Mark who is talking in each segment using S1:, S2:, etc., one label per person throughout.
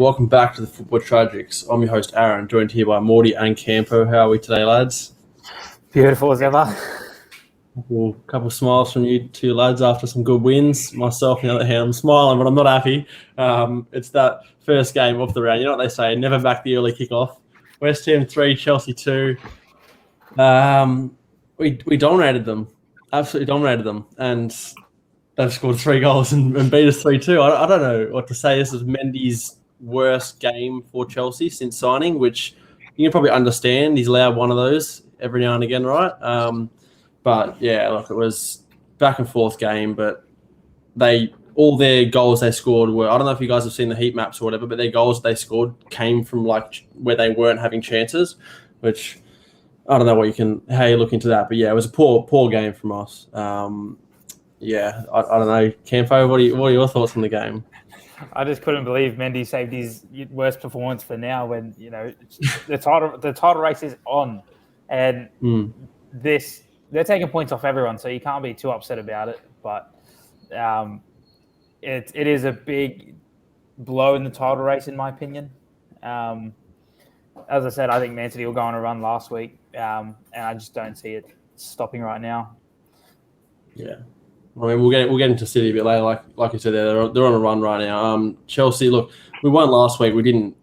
S1: Welcome back to the Football Tragics. I'm your host, Aaron, joined here by Morty and Campo. How are we today, lads?
S2: Beautiful as ever.
S1: A couple of smiles from you two lads after some good wins. Myself, on the other hand, I'm smiling, but I'm not happy. It's that first game of the round. You know what they say, never back the early kickoff. West Ham 3, Chelsea 2. We dominated them, absolutely dominated them, and they've scored 3 goals and beat us 3-2. I don't know what to say. This is Mendy's worst game for Chelsea since signing, which you can probably understand. He's allowed one of those every now and again, right? But yeah, look, it was back and forth game, but all their goals they scored were, I don't know if you guys have seen the heat maps or whatever, but their goals they scored came from like where they weren't having chances, which I don't know how you look into that, but yeah, it was a poor game from us. Yeah, I don't know. Campo, what are your thoughts on the game?
S2: I just couldn't believe Mendy saved his worst performance for now when, the title race is on. And they're taking points off everyone, so you can't be too upset about it. But it is a big blow in the title race, in my opinion. As I said, I think Man City will go on a run last week, and I just don't see it stopping right now.
S1: Yeah. I mean, we'll get into City a bit later. Like you said, they're on a run right now. Chelsea, look, we won last week. We didn't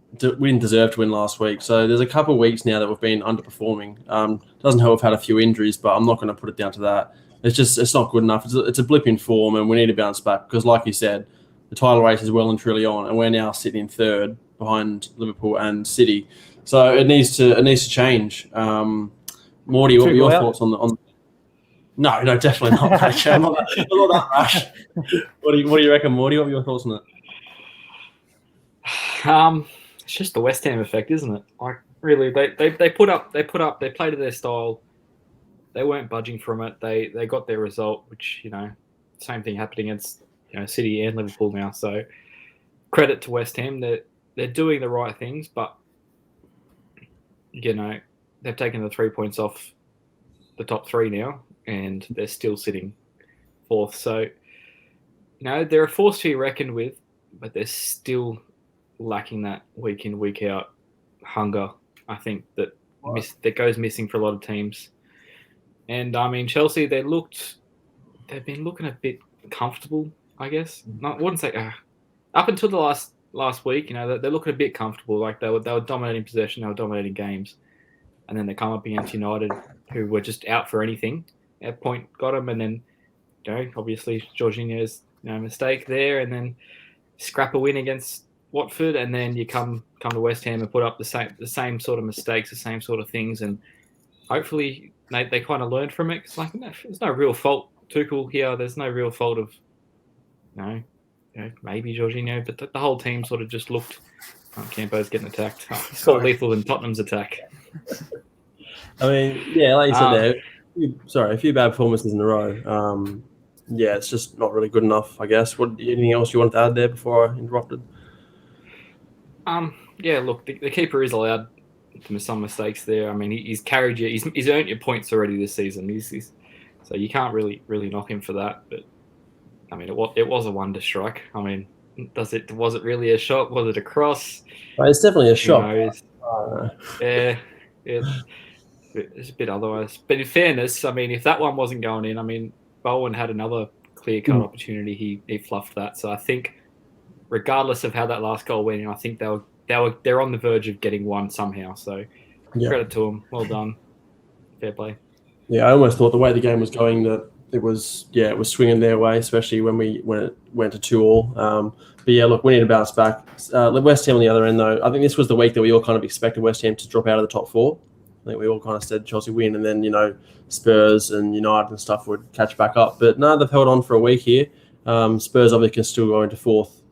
S1: deserve to win last week. So there's a couple of weeks now that we've been underperforming. Doesn't help we've had a few injuries, but I'm not going to put it down to that. It's not good enough. It's a blip in form, and we need to bounce back because, like you said, the title race is well and truly on, and we're now sitting in third behind Liverpool and City. So it needs to change. Morty, what were your thoughts on? No, definitely not. I'm not that rash. What do you reckon, Morty? What are your thoughts on
S3: it? It's just the West Ham effect, isn't it? Like, really, they put up, they played to their style. They weren't budging from it. They got their result, which same thing happened against City and Liverpool now. So credit to West Ham. They're doing the right things, but they've taken the 3 points off the top 3 now. And they're still sitting 4th. So, they're a force to be reckoned with, but they're still lacking that week in, week out hunger, I think, that goes missing for a lot of teams. And, I mean, Chelsea, they've been looking a bit comfortable, I guess. I wouldn't say up until the last week, they're looking a bit comfortable. Like, they were dominating possession, they were dominating games. And then they come up against United, who were just out for anything. At point got him, and then obviously Jorginho's mistake there, and then scrap a win against Watford, and then you come to West Ham and put up the same sort of mistakes, the same sort of things, and hopefully they kind of learned from it. It's like there's no real fault Tuchel here. There's no real fault of maybe Jorginho, but the whole team sort of just looked. Campo's getting attacked. It's more lethal than Tottenham's attack.
S1: I mean, yeah, like you said there. A few bad performances in a row. It's just not really good enough, I guess. Anything else you wanted to add there before I interrupted?
S3: Look, the keeper is allowed to miss some mistakes there. I mean, he's carried you. He's earned your points already this season. So you can't really knock him for that. But I mean, it was a wonder strike. I mean, was it really a shot? Was it a cross?
S1: It's definitely a shot.
S3: It's a bit otherwise. But in fairness, I mean, if that one wasn't going in, I mean, Bowen had another clear-cut opportunity. He fluffed that. So I think, regardless of how that last goal went in, I think they're on the verge of getting one somehow. So credit to them. Well done. Fair play.
S1: Yeah, I almost thought the way the game was going that it was swinging their way, especially when it went to 2-2. But yeah, look, we need to bounce back. West Ham on the other end, though, I think this was the week that we all kind of expected West Ham to drop out of the top 4. I think we all kind of said Chelsea win, and then Spurs and United and stuff would catch back up. But no, they've held on for a week here. Spurs obviously can still go into 4th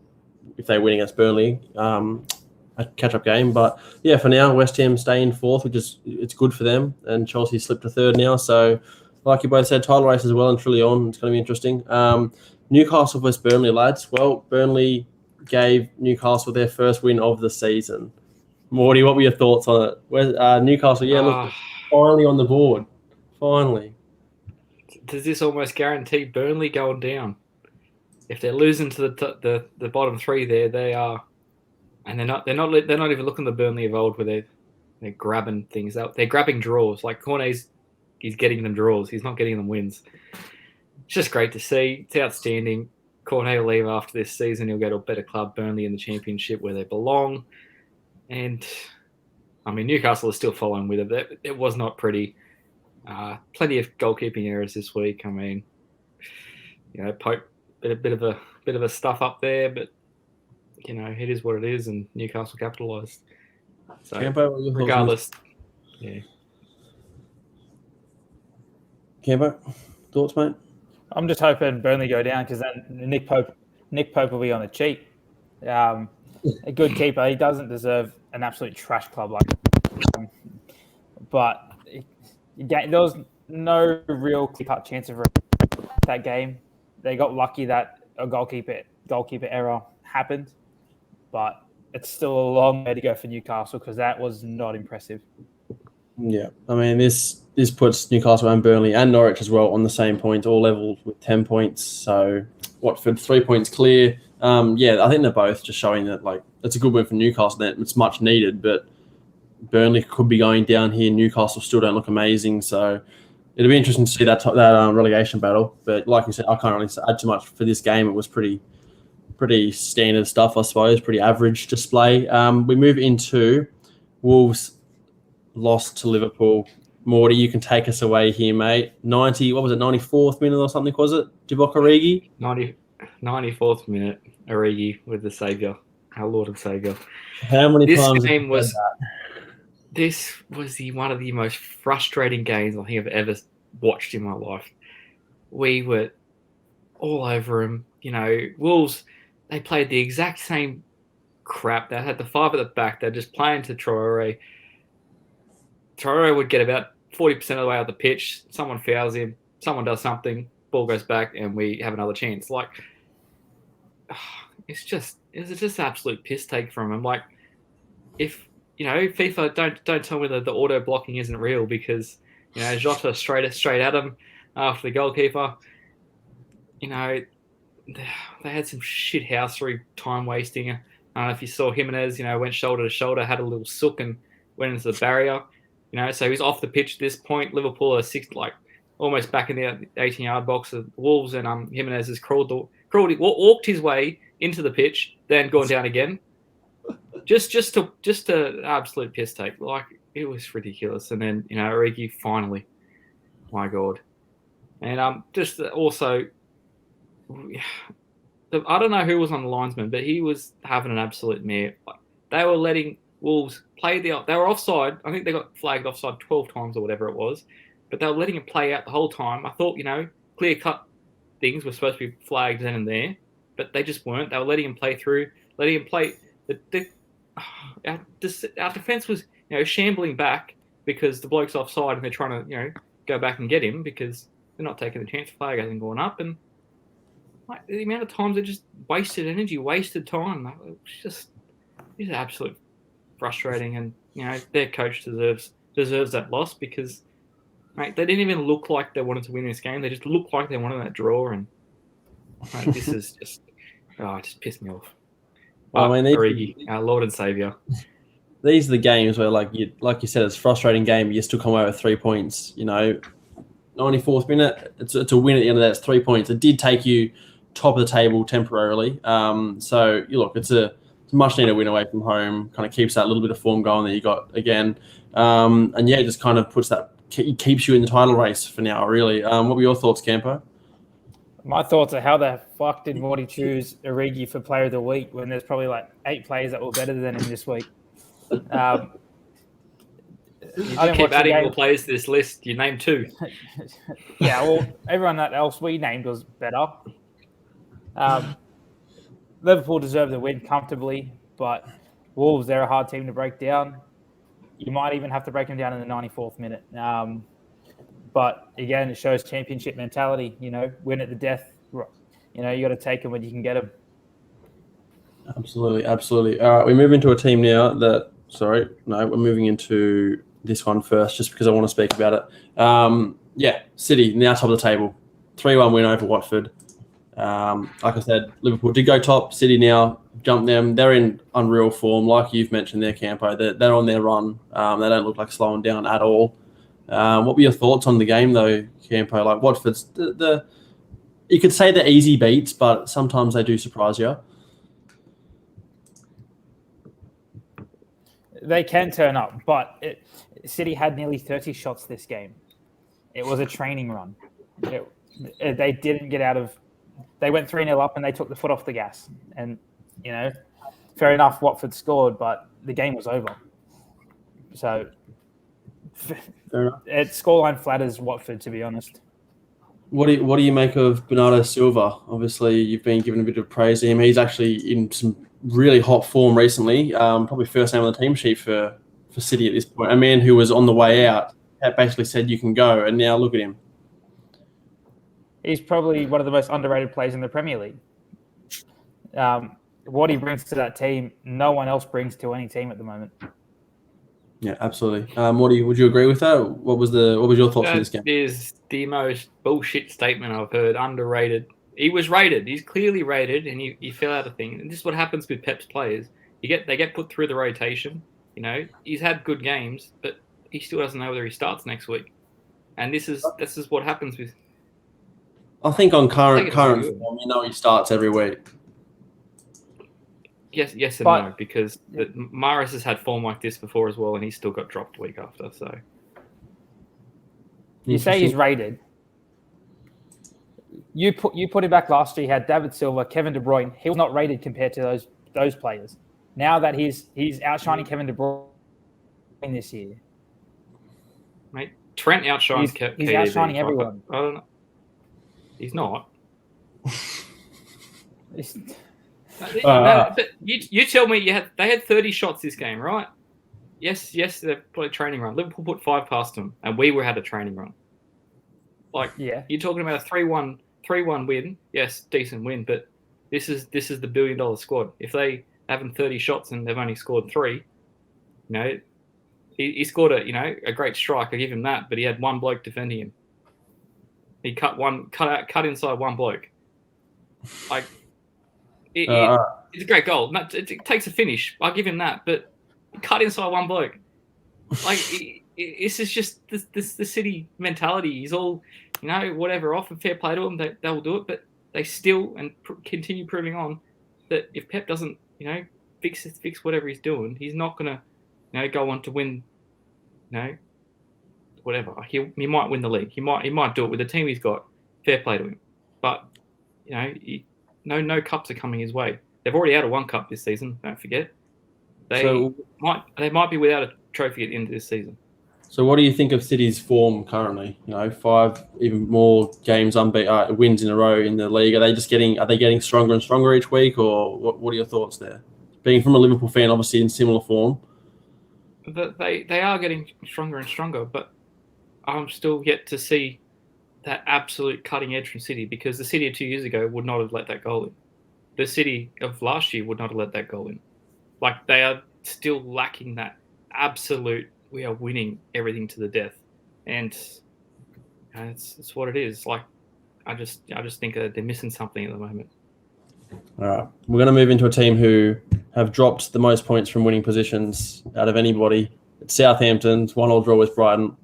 S1: if they win against Burnley, a catch-up game. But yeah, for now, West Ham stay in 4th, which is it's good for them, and Chelsea slipped to 3rd now. So, like you both said, title race is well and truly on. It's going to be interesting. Newcastle vs Burnley, lads. Well, Burnley gave Newcastle their first win of the season. Morty, what were your thoughts on it? Newcastle, look, finally on the board. Finally.
S3: Does this almost guarantee Burnley going down? If they're losing to the bottom 3 there, they are and they're not even looking the Burnley of old where they're grabbing things out. They're grabbing draws. Like Cornet's, he's getting them draws. He's not getting them wins. It's just great to see. It's outstanding. Cornet will leave after this season. He'll go to a better club, Burnley, in the Championship where they belong. And I mean, Newcastle is still following with it. It was not pretty. Plenty of goalkeeping errors this week. I mean, Pope bit of a stuff up there, but it is what it is, and Newcastle capitalised. So regardless, yeah.
S1: Campo, thoughts, mate?
S2: I'm just hoping Burnley go down because then Nick Pope will be on the cheap. A good keeper. He doesn't deserve an absolute trash club like. But there was no real clear-cut chance of that game. They got lucky that a goalkeeper error happened, but it's still a long way to go for Newcastle because that was not impressive.
S1: Yeah, I mean this puts Newcastle and Burnley and Norwich as well on the same point, all level with 10 points. So Watford 3 points clear. I think they're both just showing that it's a good win for Newcastle. That it's much needed, but Burnley could be going down here. Newcastle still don't look amazing, so it'll be interesting to see that relegation battle. But like you said, I can't really add too much for this game. It was pretty standard stuff, I suppose. Pretty average display. We move into Wolves lost to Liverpool. Morty, you can take us away here, mate. 94th minute or something, was it? Divock Origi?
S3: 94th minute, Origi with the saviour, our Lord and Saviour.
S1: How many times?
S3: This was one of the most frustrating games I think I've ever watched in my life. We were all over them. Wolves, they played the exact same crap. They had the five at the back. They're just playing to Traore. Traore would get about 40% of the way out the pitch. Someone fouls him. Someone does something. Ball goes back, and we have another chance. It's just an absolute piss take from him. If FIFA don't tell me that the auto blocking isn't real because Jota straight at him after the goalkeeper. They had some shithousery time wasting. I don't know if you saw Jimenez. Went shoulder to shoulder, had a little sook and went into the barrier. So he's off the pitch at this point. Liverpool are almost back in the 18-yard box of Wolves, and Jimenez has walked his way into the pitch, then gone down again. Just an absolute piss take. It was ridiculous. And then Origi finally, my God, and just also, I don't know who was on the linesman, but he was having an absolute mare. They were letting Wolves play they were offside. I think they got flagged offside 12 times or whatever it was, but they were letting it play out the whole time. I thought clear cut things were supposed to be flagged then and there, but they just weren't. They were letting him play through, letting him play. Our defense was shambling back because the bloke's offside and they're trying to go back and get him because they're not taking the chance. Flag hasn't gone up, and the amount of times they just wasted energy, wasted time. It's absolute frustrating, and their coach deserves that loss because they didn't even look like they wanted to win this game. They just looked like they wanted that draw, and this is just it just pissed me off. Origi, our Lord and Saviour.
S1: These are the games where, like you said, it's a frustrating game, but you still come away with 3 points. 94th minute, it's a win at the end of that. It's 3 points. It did take you top of the table temporarily. It's a much needed win away from home. Kind of keeps that little bit of form going that you got again, it just kind of keeps you in the title race for now. Really, what were your thoughts, Campo?
S2: My thoughts are how the fuck did Morty choose Origi for Player of the Week when there's probably 8 players that were better than him this week?
S3: I keep adding more players to this list. You named 2.
S2: Yeah, well, everyone else we named was better. Liverpool deserved the win comfortably, but Wolves, they're a hard team to break down. You might even have to break them down in the 94th minute. But again, it shows championship mentality. Win at the death. You got to take them when you can get them.
S1: Absolutely. All right, we move into a team now we're moving into this one first, just because I want to speak about it. City now top of the table, 3-1 win over Watford. Like I said, Liverpool did go top. City now jumped them. They're in unreal form, like you've mentioned there, Campo. They're on their run. They don't look like slowing down at all. What were your thoughts on the game, though, Campo? Like Watford's you could say they're easy beats, but sometimes they do surprise you.
S2: They can turn up, but City had nearly 30 shots this game. It was a training run. They didn't get out of... They went 3-0 up and they took the foot off the gas. And, fair enough, Watford scored, but the game was over. So, scoreline flatters Watford, to be honest.
S1: What do you make of Bernardo Silva? Obviously, you've been given a bit of praise to him. He's actually in some really hot form recently. Probably first name on the team sheet for City at this point. A man who was on the way out basically said you can go, and now look at him.
S2: He's probably one of the most underrated players in the Premier League. What he brings to that team, no one else brings to any team at the moment.
S1: Yeah, absolutely. Would you agree with that? What was your thoughts on this game?
S3: That is the most bullshit statement I've heard. Underrated. He was rated. He's clearly rated, and he fell out of things. And this is what happens with Pep's players. They get put through the rotation. He's had good games, but he still doesn't know whether he starts next week. And this is what happens with.
S1: I think on current form, he starts every week.
S3: Yes, and no, because Maris has had form like this before as well, and he's still got dropped week after. So
S2: you say he's rated. You put him back last year. He had David Silva, Kevin De Bruyne. He was not rated compared to those players. Now that he's outshining Kevin De Bruyne this year,
S3: mate. Trent outshines KDB.
S2: He's outshining everyone.
S3: I don't know. He's not. But you tell me they had 30 shots this game, right? Yes, they played a training run. Liverpool put 5 past them, and we had a training run. You're talking about a 3-1 win. Yes, decent win, but this is the $1 billion squad. If they having 30 shots and they've only scored 3, he scored a great strike. I give him that, but he had one bloke defending him. He cut inside one bloke. It's a great goal. It takes a finish. I'll give him that, but cut inside one bloke. This is just the City mentality. He's all, whatever, off and fair play to them. They'll do it, but they still continue proving on that if Pep doesn't, fix whatever he's doing, he's not gonna, go on to win, whatever. He might win the league. He might do it with the team he's got. Fair play to him, but no cups are coming his way. They've already had a 1 cup this season. Don't forget. They might be without a trophy at the end of this season.
S1: So, what do you think of City's form currently? 5 even more games wins in a row in the league. Are they getting stronger and stronger each week, or what are your thoughts there? Being from a Liverpool fan, obviously in similar form.
S3: They are getting stronger and stronger, but I'm still yet to see that absolute cutting edge from City, because the City of 2 years ago would not have let that goal in. The City of last year would not have let that goal in. They are still lacking that absolute, we are winning everything to the death. And it's what it is. I just think that they're missing something at the moment.
S1: All right. We're going to move into a team who have dropped the most points from winning positions out of anybody. It's Southampton. 1-1 draw with Brighton.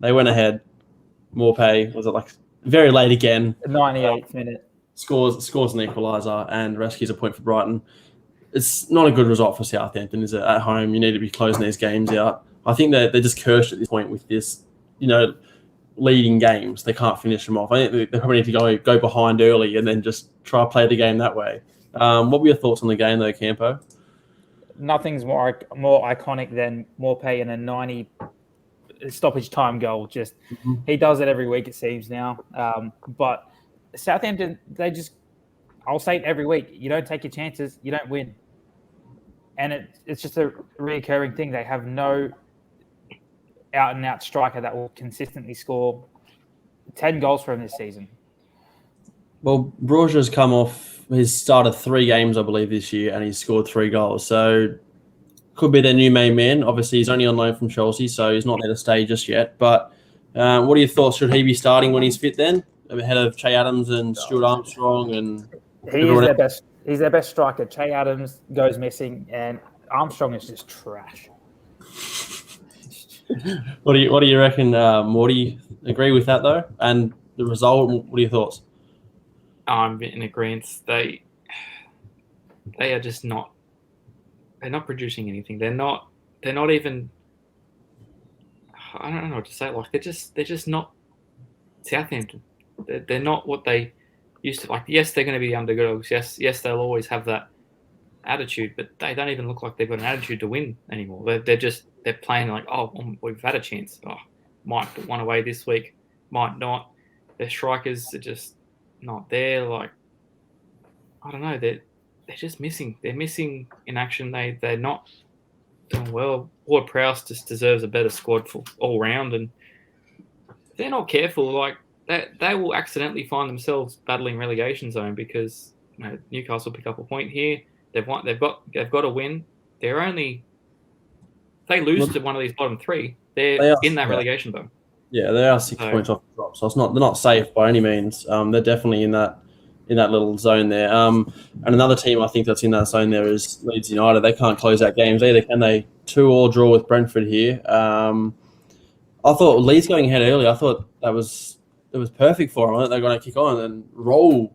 S1: They went ahead. Morpay, was it very late again?
S2: 98th minute.
S1: Scores an equaliser and rescues a point for Brighton. It's not a good result for Southampton, is it? At home, you need to be closing these games out. I think they're just cursed at this point with this, leading games. They can't finish them off. I think they probably need to go behind early and then just try to play the game that way. What were your thoughts on the game, though, Campo?
S2: Nothing's more iconic than Morpay in a 90 stoppage time goal. He does it every week, it seems now. But Southampton, I'll say it every week, you don't take your chances, you don't win. And it's just a reoccurring thing. They have no out-and-out striker that will consistently score 10 goals for him this season.
S1: Well, Broja's come off, he's started 3 games, I believe, this year, and he's scored 3 goals. So could be their new main man. Obviously, he's only on loan from Chelsea, so he's not there to stay just yet. But what are your thoughts? Should he be starting when he's fit then? ahead of Che Adams and Stuart Armstrong and
S2: He's their best. He's their best striker. Che Adams goes missing, and Armstrong is just trash.
S1: What do you reckon, Morty? Agree with that though? And the result, what are your thoughts?
S3: I'm in agreement. They are just not. They're not producing anything. They're not even. I don't know what to say. Like they're just not Southampton. They're not what they used to. Like yes, they're going to be the underdogs. Yes, they'll always have that attitude, but they don't even look like they've got an attitude to win anymore. They're playing like, oh, we've had a chance. Oh, might put one away this week, might not. Their strikers are just not there. Like I don't know. They're just missing. They're missing in action. They're not doing well. Ward-Prowse just deserves a better squad for all round, and if they're not careful, like they will accidentally find themselves battling relegation zone because Newcastle pick up a point here. They've got to win. They're only if they lose to one of these bottom three, they're in that relegation zone.
S1: Yeah, they are 6 points off the drop, so they're not safe by any means. They're definitely in that little zone there. And another team I think that's in that zone there is Leeds United. They can't close out games either, can they? 2-2 draw with Brentford here. I thought Leeds going ahead early. I thought it was perfect for them. I thought they were going to kick on and roll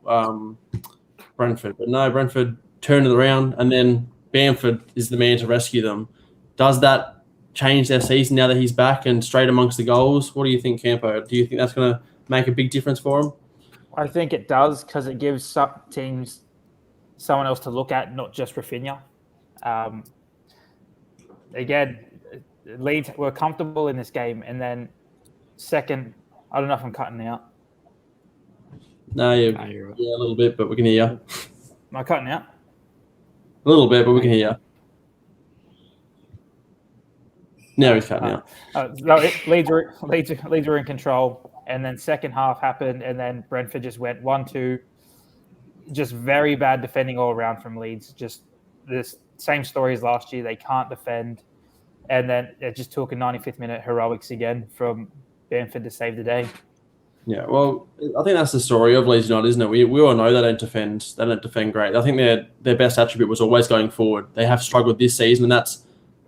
S1: Brentford, but no, Brentford turned it around, and then Bamford is the man to rescue them. Does that change their season now that he's back and straight amongst the goals? What do you think, Campo? Do you think that's going to make a big difference for them?
S2: I think it does because it gives some teams someone else to look at, not just Rafinha. Again, Leeds were comfortable in this game, and then second, I don't know if I'm cutting out.
S1: No, you're right. Yeah, a little bit, but we can hear you.
S2: Am I cutting out?
S1: A little bit, but we can hear you. Now he's cutting out.
S2: Leeds were in control, and then second half happened, and then Brentford just went 1-2. Just very bad defending all around from Leeds. Just this same story as last year. They can't defend, and then it just took a 95th minute heroics again from Bamford to save the day.
S1: Yeah, well, I think that's the story of Leeds United, isn't it? We all know they don't defend. They don't defend great. I think their best attribute was always going forward. They have struggled this season, and I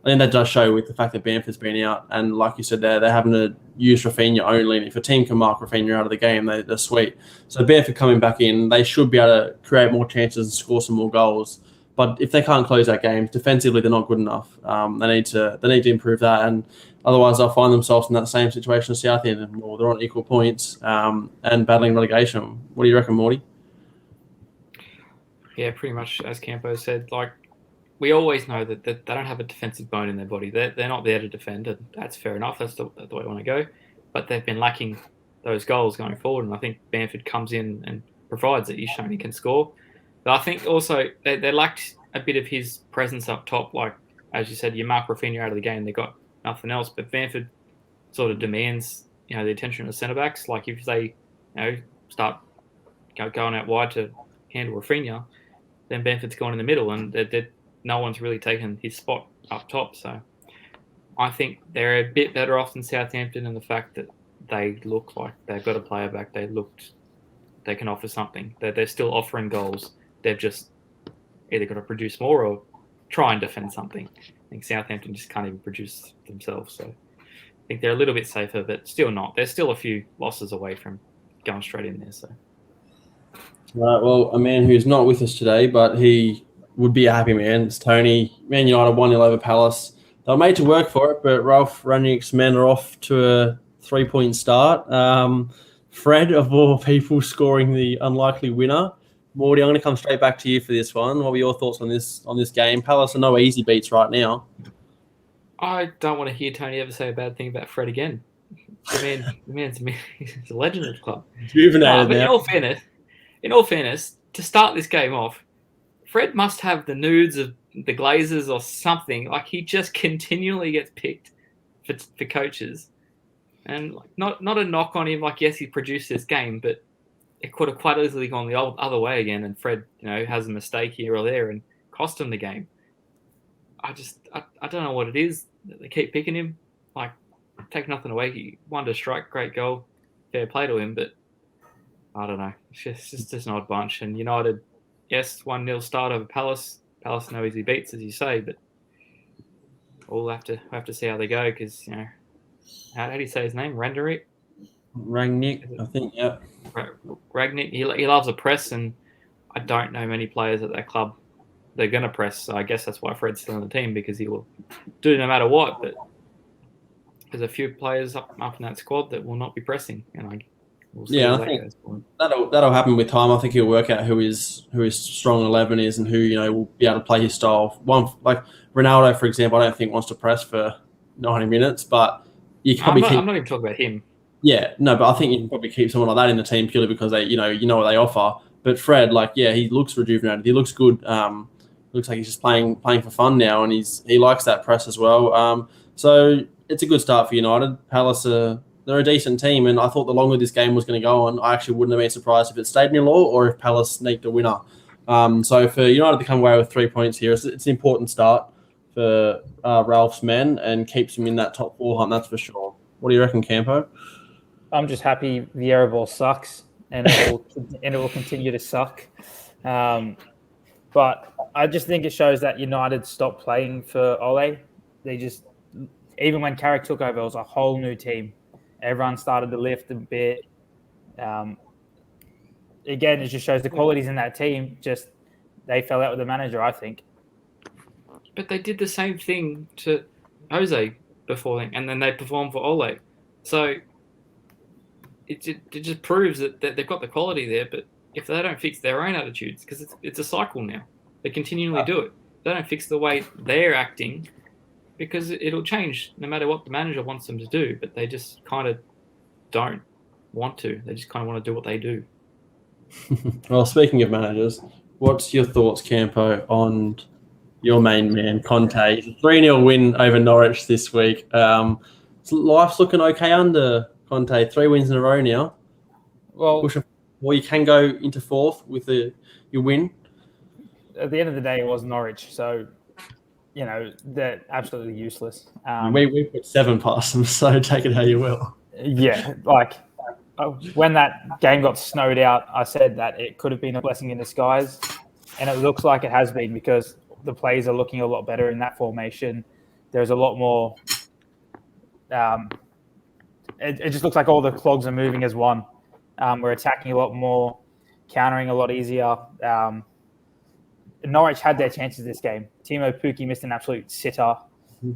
S1: think that does show with the fact that Bamford's been out. And like you said, they're having to use Rafinha only. And if a team can mark Rafinha out of the game, they're sweet. So Bamford coming back in, they should be able to create more chances and score some more goals. But if they can't close out games, defensively they're not good enough. They need to improve that, and otherwise they'll find themselves in that same situation as Southampton, or they're on equal points and battling relegation. What do you reckon, Morty?
S3: Yeah, pretty much as Campo said. Like we always know that they don't have a defensive bone in their body. They're not there to defend, and that's fair enough. That's the way I want to go. But they've been lacking those goals going forward, and I think Bamford comes in and provides that. He's shown he can score. But I think also they lacked a bit of his presence up top. Like, as you said, you mark Rafinha out of the game, they got nothing else. But Bamford sort of demands, the attention of the centre-backs. Like, if they, start going out wide to handle Rafinha, then Bamford's gone in the middle, and no one's really taken his spot up top. So I think they're a bit better off than Southampton in the fact that they look like they've got a player back. They can offer something. They're still offering goals. They've just either got to produce more or try and defend something. I think Southampton just can't even produce themselves. So I think they're a little bit safer, but still not. They're still a few losses away from going straight in there. So,
S1: Right. Well, a man who's not with us today, but he would be a happy man. It's Tony. Man United 1-0 over Palace. They were made to work for it, but Ralf Rangnick's men are off to a 3-point start. Fred, of all people, scoring the unlikely winner. Morty, I'm going to come straight back to you for this one. What were your thoughts on this game? Palace are no easy beats right now.
S3: I don't want to hear Tony ever say a bad thing about Fred again. The man's he's a legend of the club.
S1: But
S3: in all fairness, to start this game off, Fred must have the nudes of the Glazers or something. Like, he just continually gets picked for coaches. And not a knock on him. Like, yes, he produced this game, but it could have quite easily gone the other way again, and Fred, has a mistake here or there and cost him the game. I don't know what it is. They keep picking him. Like, take nothing away. He won to strike, great goal, fair play to him, but I don't know. It's just an odd bunch. And United, yes, 1-0 start over Palace. Palace no easy beats, as you say, but we'll have to see how they go because, how do you say his name? Rangnick?
S1: Rangnick, I think, yeah.
S3: Rangnick, he loves a press, and I don't know many players at that club. They're going to press, so I guess that's why Fred's still on the team, because he will do no matter what, but there's a few players up in that squad that will not be pressing, and we'll see how that goes for him.
S1: That'll happen with time. I think he'll work out who his strong 11 is and who will be able to play his style. One like Ronaldo, for example, I don't think wants to press for 90 minutes, but you can probably
S3: I'm not even talking about him.
S1: Yeah, no, but I think you can probably keep someone like that in the team purely because they, you know what they offer. But Fred, he looks rejuvenated. He looks good. Looks like he's just playing for fun now, and he likes that press as well. So it's a good start for United. Palace they're a decent team, and I thought the longer this game was going to go on, I actually wouldn't have been surprised if it stayed nil all or if Palace sneaked a winner. So for United to come away with 3 points here, it's an important start for Ralph's men and keeps him in that top 4 hunt, that's for sure. What do you reckon, Campo?
S2: I'm just happy the air ball sucks, and it will continue to suck. But I just think it shows that United stopped playing for Ole. They just, even when Carrick took over, it was a whole new team. Everyone started to lift a bit. Again, it just shows the qualities in that team. Just they fell out with the manager, I think.
S3: But they did the same thing to Jose before, and then they performed for Ole. So it just proves that they've got the quality there. But if they don't fix their own attitudes, because it's a cycle now, they continually do it. They don't fix the way they're acting, because it'll change no matter what the manager wants them to do. But they just kind of don't want to. They just kind of want to do what they do.
S1: Well, speaking of managers, what's your thoughts, Campo, on your main man, Conte? 3-0 win over Norwich this week. Life's looking okay under Conte. 3 wins in a row now. Well, you can go into 4th with your win.
S2: At the end of the day, it was Norwich, so they're absolutely useless.
S1: We put 7 past them, so take it how you will.
S2: Yeah, when that game got snowed out, I said that it could have been a blessing in disguise, and it looks like it has been, because the players are looking a lot better in that formation. There's a lot more. It just looks like all the clogs are moving as one. We're attacking a lot more, countering a lot easier. Norwich had their chances this game. Timo Pukki missed an absolute sitter,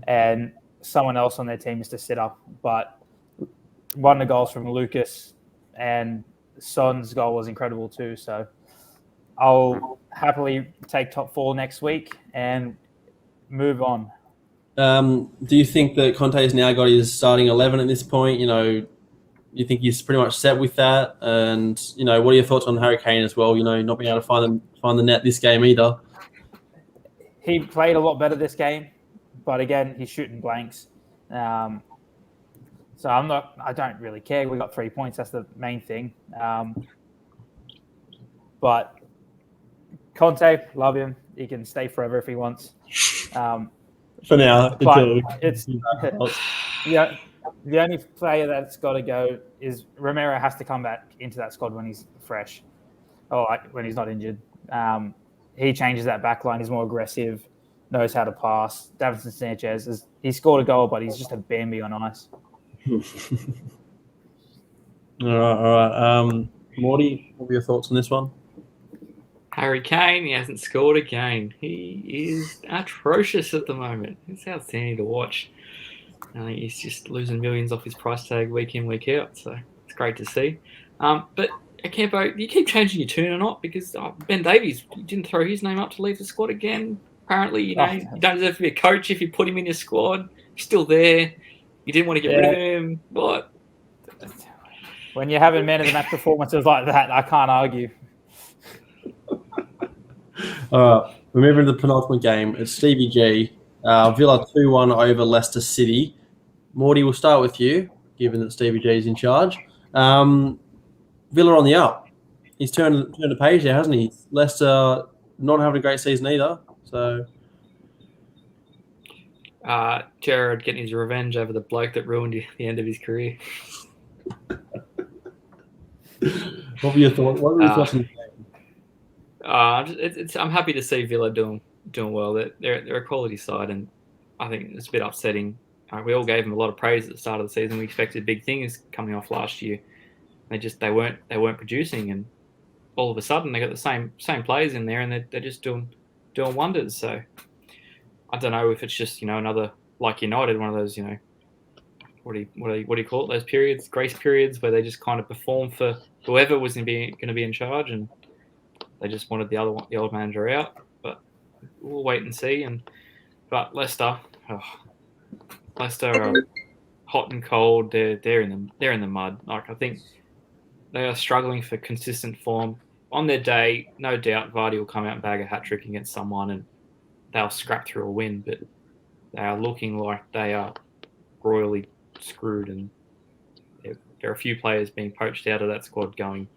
S2: and someone else on their team missed a sitter. But one of the goals from Lucas, and Son's goal was incredible too. So I'll happily take top 4 next week and move on.
S1: Do you think that Conte's now got his starting 11 at this point? You think he's pretty much set with that? And what are your thoughts on Harry Kane as well? Not being able to find the net this game either.
S2: He played a lot better this game, but again, he's shooting blanks. So I don't really care. We got 3 points. That's the main thing. But Conte, love him. He can stay forever if he wants.
S1: For now,
S2: but it's the only player that's got to go is Romero. Has to come back into that squad when he's fresh, or when he's not injured. He changes that back line. He's more aggressive, knows how to pass. Davinson Sanchez he scored a goal, but he's just a Bambi on ice.
S1: All right. Morty, what were your thoughts on this one?
S3: Harry Kane, he hasn't scored again. He is atrocious at the moment. It's outstanding to watch. He's just losing millions off his price tag week in, week out. So it's great to see. But Campo, you keep changing your tune or not? Because Ben Davies, you didn't throw his name up to leave the squad again. Apparently, you don't deserve to be a coach if you put him in your squad. He's still there. You didn't want to get rid of him. What?
S2: When you're having man of the match performances like that, I can't argue.
S1: We're moving to the penultimate game. It's Stevie G. Villa 2-1 over Leicester City. Morty, we'll start with you, given that Stevie G is in charge. Villa on the up. He's turned a page there, hasn't he? Leicester not having a great season either. So,
S3: Gerrard getting his revenge over the bloke that ruined the end of his career.
S1: What were your thoughts? What were your thoughts on
S3: I'm happy to see Villa doing well. They're a quality side, and I think it's a bit upsetting. We all gave them a lot of praise at the start of the season. We expected big things coming off last year. They weren't producing, and all of a sudden they got the same players in there, and they're just doing wonders. So I don't know if it's just another, like United, one of those what do you call it? Those periods, grace periods, where they just kind of perform for whoever was going to be in charge, and they just wanted the old manager out. But we'll wait and see. But Leicester are hot and cold. They're in the mud. Like, I think they are struggling for consistent form. On their day, no doubt Vardy will come out and bag a hat trick against someone, and they'll scrap through a win. But they are looking like they are royally screwed, and there are a few players being poached out of that squad, going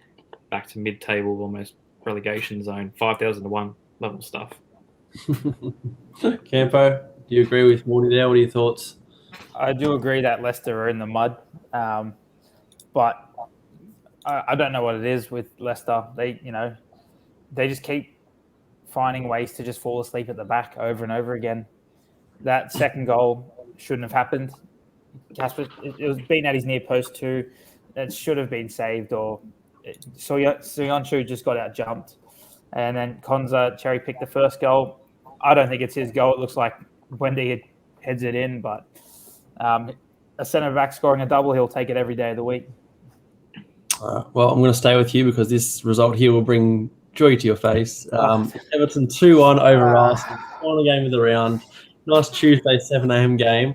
S3: back to mid-table, almost relegation zone, 5,000 to 1 level stuff.
S1: Campo, do you agree with Morty there? What are your thoughts?
S2: I do agree that Leicester are in the mud, but I don't know what it is with Leicester. They just keep finding ways to just fall asleep at the back over and over again. That second goal shouldn't have happened. Casper, it was beaten at his near post too. It should have been saved, or Soyuncu just got out jumped, and then Konza cherry picked the first goal. I don't think it's his goal. It looks like Wendy heads it in, but a centre back scoring a double, he'll take it every day of the week.
S1: Well, I'm going to stay with you because this result here will bring joy to your face. Everton 2-1 over Arsenal. Final game of the round. Nice Tuesday 7 a.m. game.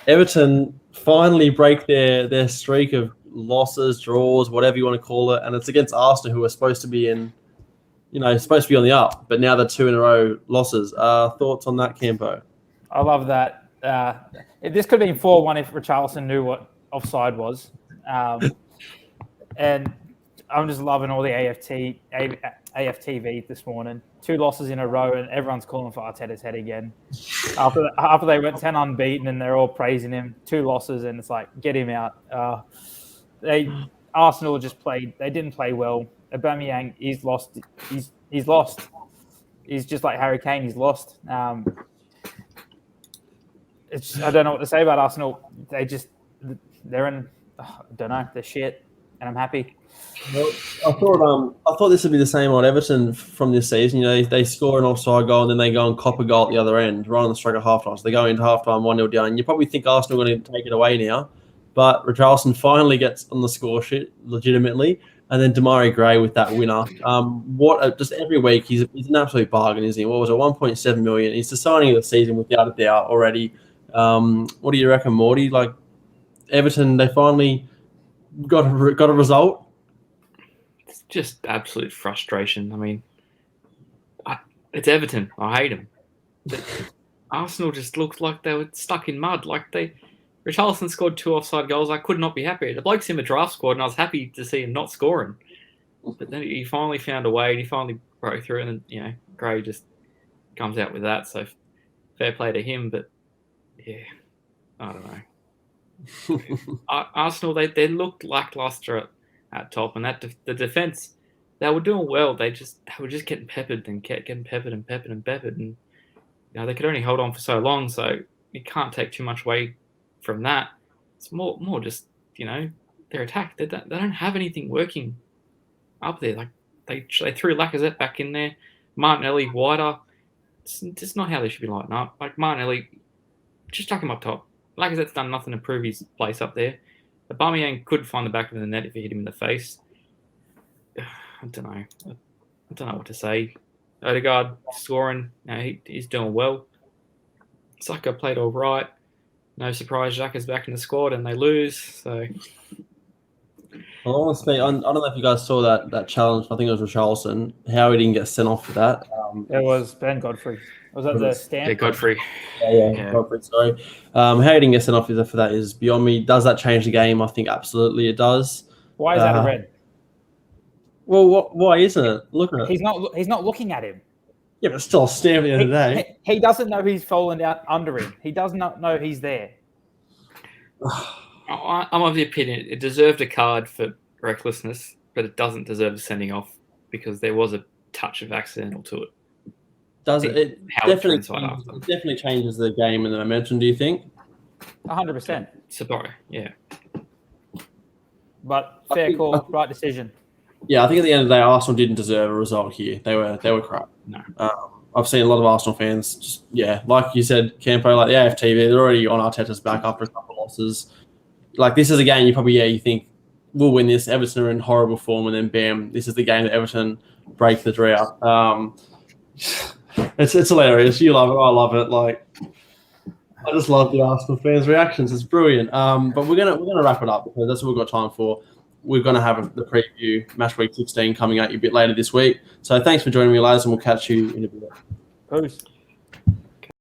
S1: Everton finally break their streak of losses, draws, whatever you want to call it, and it's against Aston, who are supposed to be on the up, but now they're 2 in a row losses. Thoughts on that, Campo? I
S2: love that. This could have been 4-1 if Richarlison knew what offside was. And I'm just loving all the AFTV this morning. 2 losses in a row, and everyone's calling for Arteta's head again. After they went 10 unbeaten, and they're all praising him. 2 losses, and it's like, get him out. Arsenal they didn't play well. Aubameyang, he's lost. He's lost. He's just like Harry Kane. He's lost. I don't know what to say about Arsenal. They're in. I don't know. They're shit, and I'm happy.
S1: Well, I thought this would be the same on Everton from this season. They score an offside goal and then they go and cop a goal at the other end, right on the stroke of half-time. So they go into half-time 1-0 down. You probably think Arsenal are going to take it away now, but Richarlison finally gets on the score sheet legitimately, and then Damari Gray with that winner. Just every week he's an absolute bargain, isn't he? What was it, 1.7 million? He's the signing of the season without a doubt already. What do you reckon, Morty? Like, Everton, they finally got a result.
S3: It's just absolute frustration. I mean, it's Everton. I hate them. Arsenal just looked like they were stuck in mud. Richarlison scored 2 offside goals. I could not be happier. The bloke's in the draft squad, and I was happy to see him not scoring. But then he finally found a way, and he finally broke through, and then, Gray just comes out with that. So fair play to him. But yeah, I don't know. Arsenal, they looked lackluster at top, and the defense, they were doing well. They were just getting peppered and kept getting peppered, and they could only hold on for so long. So you can't take too much away from that. It's more just their attack. They don't have anything working up there. Like they threw Lacazette back in there, Martinelli wider. It's just not how they should be lighting up. Like Martinelli, just chuck him up top. Lacazette's done nothing to prove his place up there. Aubameyang could find the back of the net if he hit him in the face. I don't know. I don't know what to say. Odegaard scoring. He's doing well. Saka played all right. No surprise, Xhaka's back in the squad and they lose. So,
S1: Well, I don't know if you guys saw that challenge. I think it was Richarlison. How he didn't get sent off for that.
S2: It was Ben Godfrey. Was that the stand?
S3: Yeah, Godfrey.
S1: Yeah. Godfrey, sorry. How he didn't get sent off for that is beyond me. Does that change the game? I think absolutely it does.
S2: Why is that a red?
S1: Well, why isn't it? Look at it.
S2: He's not looking at him.
S1: Yeah, but still stand at the end of the day.
S2: He doesn't know he's fallen down under him. He does not know he's there.
S3: I'm of the opinion it deserved a card for recklessness. but it doesn't deserve a sending off because there was a touch of accidental to it.
S1: Does it?
S3: How
S1: Definitely changes the game and the momentum. Do you think?
S2: 100%.
S3: Sabari, yeah.
S2: But fair call, right decision.
S1: Yeah, I think at the end of the day, Arsenal didn't deserve a result here. They were crap.
S3: No.
S1: I've seen a lot of Arsenal fans just, like you said, Campo, like the AFTV, they're already on Arteta's back after a couple of losses. Like, this is a game you think, we'll win this. Everton are in horrible form, and then bam, this is the game that Everton break the drought. It's hilarious. You love it. I love it. Like, I just love the Arsenal fans' reactions. It's brilliant. But we're gonna wrap it up because that's what we've got time for. We're gonna have the preview match week 16 coming out a bit later this week. So thanks for joining me, lads, and we'll catch you in a bit.
S2: Peace.